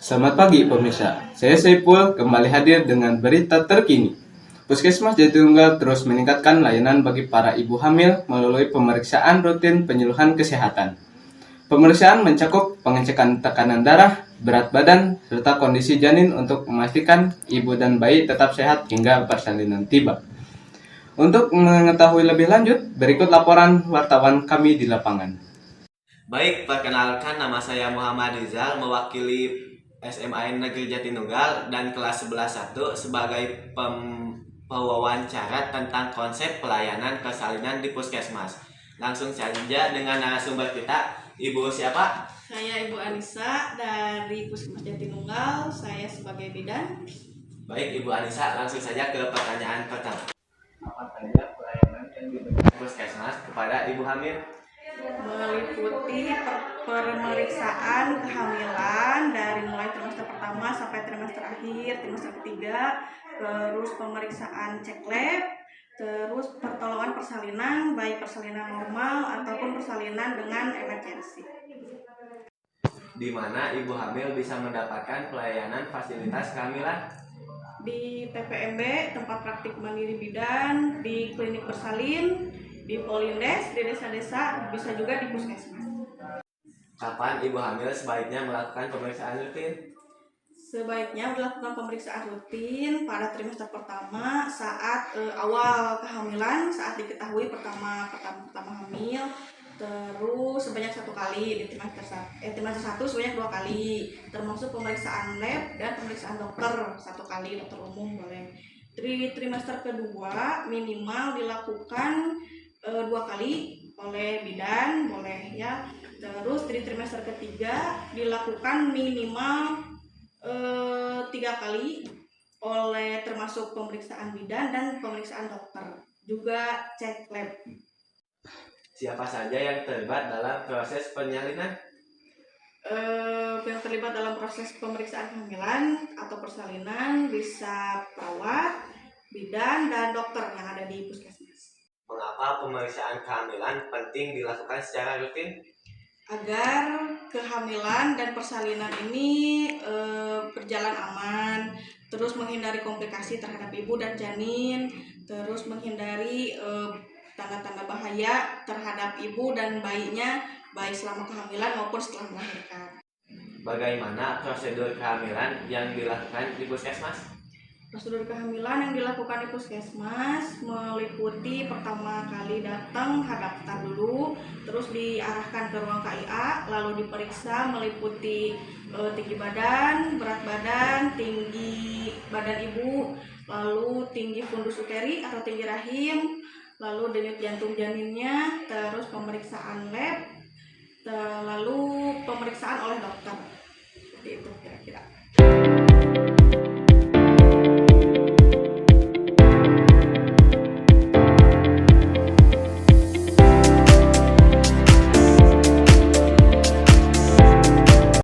Selamat pagi pemirsa, saya Saiful kembali hadir dengan berita terkini. Puskesmas Jatitunggal terus meningkatkan layanan bagi para ibu hamil melalui pemeriksaan rutin penyuluhan kesehatan. Pemeriksaan mencakup pengecekan tekanan darah, berat badan, serta kondisi janin untuk memastikan ibu dan bayi tetap sehat hingga persalinan tiba. Untuk mengetahui lebih lanjut, berikut laporan wartawan kami di lapangan. Baik, perkenalkan nama saya Muhammad Rizal mewakili SMA Negeri Jatinunggal dan kelas 11-1 sebagai pewawancara tentang konsep pelayanan persalinan di Puskesmas. Langsung saja dengan narasumber kita, Ibu siapa? Saya Ibu Anissa dari Puskesmas Jatinunggal, saya sebagai bidan. Baik, Ibu Anissa, langsung saja ke pertanyaan pertama. Apa saja pelayanan yang diberikan Puskesmas kepada ibu hamil? Meliputi pemeriksaan kehamilan dari mulai trimester pertama sampai trimester akhir, trimester ketiga, terus pemeriksaan cek lab, terus pertolongan persalinan, baik persalinan normal ataupun persalinan dengan emergensi. Di mana ibu hamil bisa mendapatkan pelayanan fasilitas kehamilan? Di TPMB, tempat praktik mandiri bidan, di klinik bersalin, di Polindes, di desa-desa, bisa juga di puskesmas. Kapan ibu hamil sebaiknya melakukan pemeriksaan rutin? Sebaiknya dilakukan pemeriksaan rutin pada trimester pertama saat awal kehamilan, saat diketahui pertama hamil. Terus sebanyak 1 kali di trimester 1 sebanyak 2 kali, termasuk pemeriksaan lab dan pemeriksaan dokter 1 kali, dokter umum boleh. Di trimester kedua minimal dilakukan 2 kali oleh bidan boleh ya. Terus di trimester ketiga dilakukan minimal 3 kali oleh termasuk pemeriksaan bidan dan pemeriksaan dokter, juga cek lab. Siapa saja yang terlibat dalam proses penyalinan? Yang terlibat dalam proses pemeriksaan kehamilan atau persalinan bisa perawat, bidan, dan dokter yang ada di puskesmas. Mengapa pemeriksaan kehamilan penting dilakukan secara rutin? Agar kehamilan dan persalinan ini berjalan aman, terus menghindari komplikasi terhadap ibu dan janin, terus menghindari tanda-tanda bahaya terhadap ibu dan bayinya, baik selama kehamilan maupun setelah melahirkan. Bagaimana prosedur kehamilan yang dilakukan di puskesmas? Prosedur kehamilan yang dilakukan di puskesmas meliputi pertama kali datang daftar dulu, terus diarahkan ke ruang KIA, lalu diperiksa meliputi tinggi badan, berat badan, tinggi badan ibu, lalu tinggi fundus uteri atau tinggi rahim, lalu denyut jantung janinnya, terus pemeriksaan lab, lalu pemeriksaan oleh dokter.